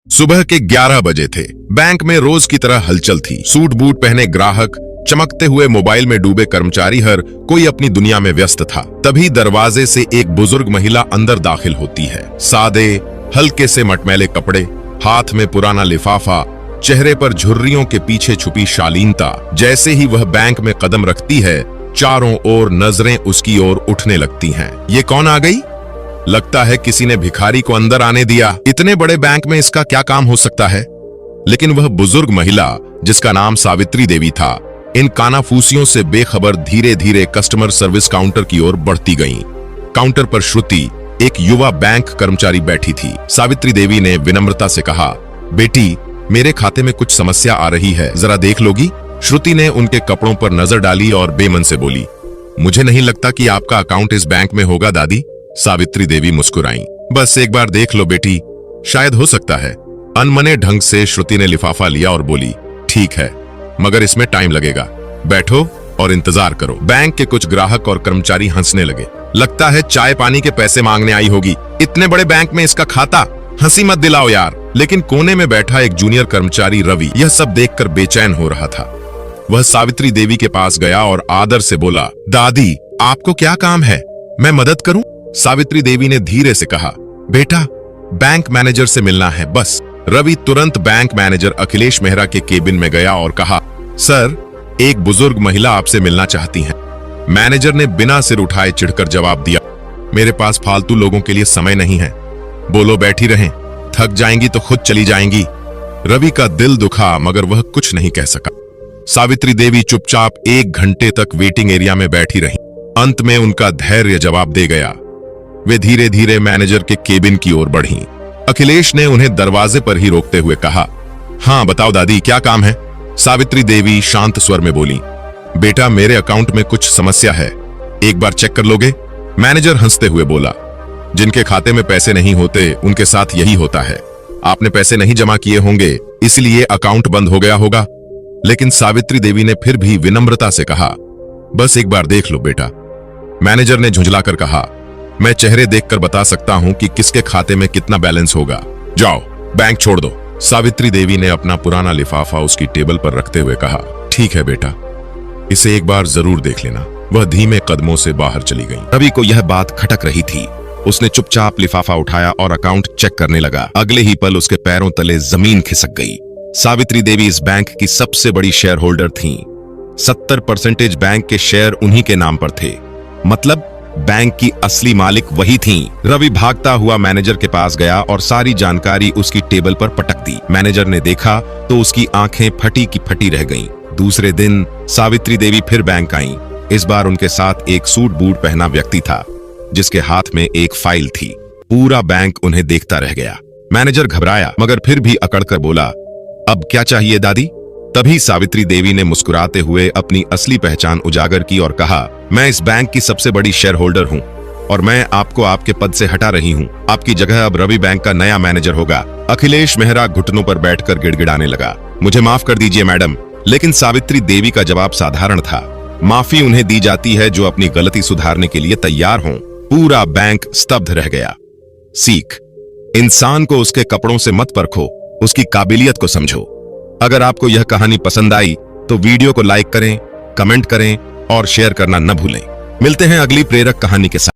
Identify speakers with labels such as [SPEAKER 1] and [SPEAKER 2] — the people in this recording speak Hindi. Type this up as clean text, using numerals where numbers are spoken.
[SPEAKER 1] सुबह के 11 बजे थे। बैंक में रोज की तरह हलचल थी। सूट बूट पहने ग्राहक, चमकते हुए मोबाइल में डूबे कर्मचारी, हर कोई अपनी दुनिया में व्यस्त था। तभी दरवाजे से एक बुजुर्ग महिला अंदर दाखिल होती है। सादे, हल्के से मटमैले कपड़े, हाथ में पुराना लिफाफा, चेहरे पर झुर्रियों के पीछे छुपी शालीनता। जैसे ही वह बैंक में कदम रखती है, चारों ओर नजरें उसकी ओर उठने लगती हैं। ये कौन आ गई? लगता है किसी ने भिखारी को अंदर आने दिया। इतने बड़े बैंक में इसका क्या काम हो सकता है? लेकिन वह बुजुर्ग महिला, जिसका नाम सावित्री देवी था, इन कानाफूसियों से बेखबर धीरे धीरे कस्टमर सर्विस काउंटर की ओर बढ़ती गईं। काउंटर पर श्रुति, एक युवा बैंक कर्मचारी, बैठी थी। सावित्री देवी ने विनम्रता से कहा, बेटी, मेरे खाते में कुछ समस्या आ रही है, जरा देख लोगी? श्रुति ने उनके कपड़ों पर नजर डाली और बेमन से बोली, मुझे नहीं लगता कि आपका अकाउंट इस बैंक में होगा दादी। सावित्री देवी मुस्कुराईं। बस एक बार देख लो बेटी, शायद हो सकता है। अनमने ढंग से श्रुति ने लिफाफा लिया और बोली, ठीक है, मगर इसमें टाइम लगेगा। बैठो और इंतजार करो। बैंक के कुछ ग्राहक और कर्मचारी हंसने लगे। लगता है चाय पानी के पैसे मांगने आई होगी। इतने बड़े बैंक में इसका खाता? हंसी मत दिलाओ यार। लेकिन कोने में बैठा एक जूनियर कर्मचारी रवि यह सब देखकर बेचैन हो रहा था। वह सावित्री देवी के पास गया और आदर से बोला, दादी, आपको क्या काम है? मैं मदद करूं? सावित्री देवी ने धीरे से कहा, बेटा, बैंक मैनेजर से मिलना है बस। रवि तुरंत बैंक मैनेजर अखिलेश मेहरा के केबिन में गया और कहा, सर, एक बुजुर्ग महिला आपसे मिलना चाहती हैं। मैनेजर ने बिना सिर उठाए चिढ़कर जवाब दिया, मेरे पास फालतू लोगों के लिए समय नहीं है। बोलो, बैठी रहें, थक जाएंगी तो खुद चली जाएंगी। रवि का दिल दुखा, मगर वह कुछ नहीं कह सका। सावित्री देवी चुपचाप 1 घंटे तक वेटिंग एरिया में बैठी रही। अंत में उनका धैर्य जवाब दे गया। वे धीरे धीरे मैनेजर के केबिन की ओर बढ़ीं। अखिलेश ने उन्हें दरवाजे पर ही रोकते हुए कहा, हाँ बताओ दादी, क्या काम है? सावित्री देवी शांत स्वर में बोली, बेटा, मेरे अकाउंट में कुछ समस्या है, एक बार चेक कर लोगे? मैनेजर हंसते हुए बोला, जिनके खाते में पैसे नहीं होते उनके साथ यही होता है। आपने पैसे नहीं जमा किए होंगे, इसलिए अकाउंट बंद हो गया होगा। लेकिन सावित्री देवी ने फिर भी विनम्रता से कहा, बस एक बार देख लो बेटा। मैनेजर ने झुंझलाकर कहा, मैं चेहरे देखकर बता सकता हूं कि किसके खाते में कितना बैलेंस होगा। जाओ, बैंक छोड़ दो। सावित्री देवी ने अपना पुराना लिफाफा उसकी टेबल पर रखते हुए कहा, ठीक है बेटा, इसे एक बार जरूर देख लेना। वह धीमे कदमों से बाहर चली गई। रवि को यह बात खटक रही थी। उसने चुपचाप लिफाफा उठाया और अकाउंट चेक करने लगा। अगले ही पल उसके पैरों तले जमीन खिसक गई। सावित्री देवी इस बैंक की सबसे बड़ी शेयर होल्डर थीं। 70% बैंक के शेयर उन्हीं के नाम पर थे। मतलब बैंक की असली मालिक वही थीं। रवि भागता हुआ मैनेजर के पास गया और सारी जानकारी उसकी टेबल पर पटक दी। मैनेजर ने देखा तो उसकी आंखें फटी की फटी रह गईं। दूसरे दिन सावित्री देवी फिर बैंक आईं। इस बार उनके साथ एक सूट बूट पहना व्यक्ति था, जिसके हाथ में एक फाइल थी। पूरा बैंक उन्हें देखता रह गया। मैनेजर घबराया, मगर फिर भी अकड़कर बोला, अब क्या चाहिए दादी? तभी सावित्री देवी ने मुस्कुराते हुए अपनी असली पहचान उजागर की और कहा, मैं इस बैंक की सबसे बड़ी शेयर होल्डर हूं और मैं आपको आपके पद से हटा रही हूं। आपकी जगह अब रवि बैंक का नया मैनेजर होगा। अखिलेश मेहरा घुटनों पर बैठकर गिड़गिड़ाने लगा, मुझे माफ कर दीजिए मैडम। लेकिन सावित्री देवी का जवाब साधारण था, माफी उन्हें दी जाती है जो अपनी गलती सुधारने के लिए तैयार हों। पूरा बैंक स्तब्ध रह गया। सीख, इंसान को उसके कपड़ों से मत परखो, उसकी काबिलियत को समझो। अगर आपको यह कहानी पसंद आई तो वीडियो को लाइक करें, कमेंट करें और शेयर करना न भूलें। मिलते हैं अगली प्रेरक कहानी के साथ।